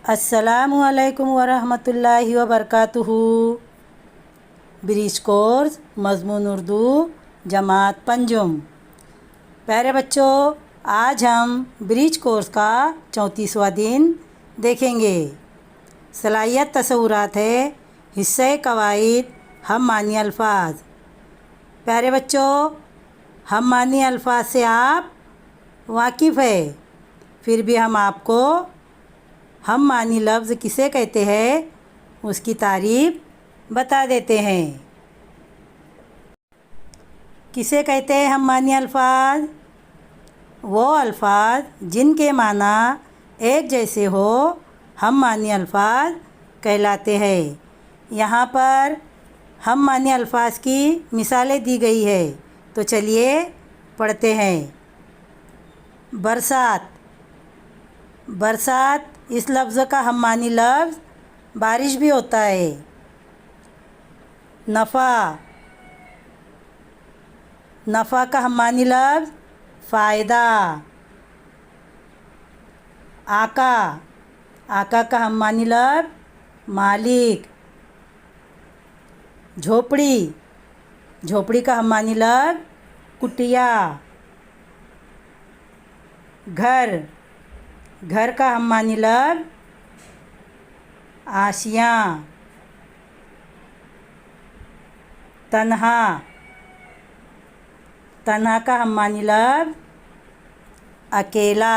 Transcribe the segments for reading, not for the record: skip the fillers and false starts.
अस्सलामु अलैकुम वरहमतुल्लाहि वबरकातुहू। ब्रिज कोर्स मज़मून उर्दू जमात पंजुम। प्यारे बच्चों, आज हम ब्रिज कोर्स का 34वां दिन देखेंगे। सलाहियत तसव्वुरात है, हिस्से कवाइद हम मानी अल्फाज। प्यारे बच्चों, हम मानी अल्फाज से आप वाकिफ़ है, फिर भी हम आपको हम मानी लफ्ज़ किसे कहते हैं उसकी तारीफ़ बता देते हैं। किसे कहते हैं हम मानी अल्फाज? वो अल्फाज जिनके माना एक जैसे हो हम मानी अल्फाज कहलाते हैं। यहाँ पर हम मानी अल्फाज की मिसालें दी गई है, तो चलिए पढ़ते हैं। बरसात। बरसात इस लफ्ज़ का हम मानी लफ्ज़ बारिश भी होता है। नफ़ा। नफ़ा का हम मानी लफ्ज़ फ़ायदा। आका। आका का हम मानी लफ्ज़ मालिक। झोपड़ी। झोपड़ी का हम मानी लफ्ज़ कुटिया। घर। घर का हम मानी लफ्ज़ आशियाँ। तन्हा। तन्हा का हम मानी लफ्ज़ अकेला।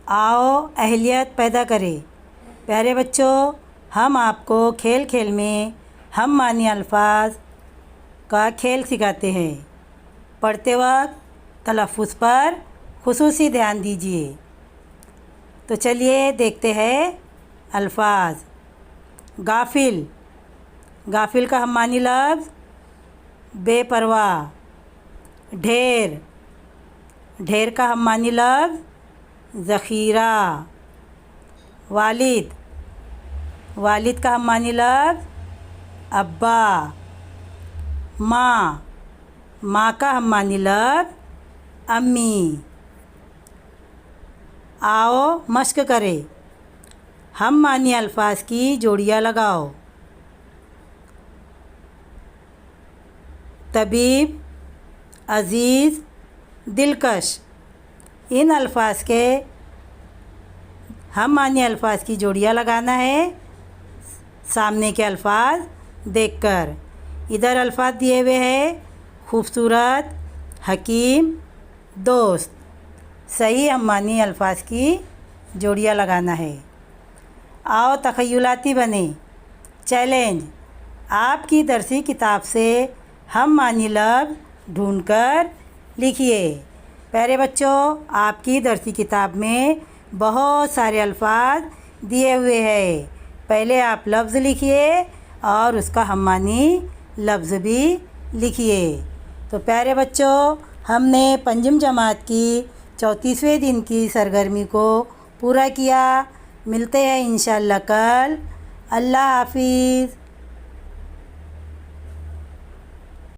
आओ अहलियत पैदा करें। प्यारे बच्चों, हम आपको खेल खेल में हम मानी अल्फाज का खेल सिखाते हैं। पढ़ते वक्त तलफ़्फ़ुज़ पर खुसूसी ध्यान दीजिए। तो चलिए देखते हैं अल्फाज। गाफिल। गाफिल का हम मानी लफ्ज़ बेपरवाह। ढेर। ढेर का हम मानी लफ्ज़ ज़ख़ीरा। वालिद। वालिद का हम मानी लफ्ज़ अब्बा। माँ। माँ का हम मानी लफ्ज़ अम्मी। आओ मश्क करें। हम मानी अल्फाज की जोड़ियाँ लगाओ। तबीब, अज़ीज़, दिलकश। इन अल्फाज के हम मानी अल्फाज की जोड़ियाँ लगाना है सामने के अल्फाज देखकर। इधर अल्फाज दिए हुए हैं खूबसूरत, हकीम, दोस्त। सही हम मानी अल्फाज की जोड़ियाँ लगाना है। आओ तख़य्युलाती बने। चैलेंज। आपकी दरसी किताब से हम मानी लफ्ज़ ढूंढकर लिखिए। प्यारे बच्चों, आपकी दरसी किताब में बहुत सारे अल्फाज दिए हुए हैं। पहले आप लफ्ज़ लिखिए और उसका हम मानी लफ्ज़ भी लिखिए। तो प्यारे बच्चों, हमने पंजम जमात की 34वें दिन की सरगर्मी को पूरा किया। मिलते हैं इंशाअल्लाह कल। अल्लाह हाफिज़।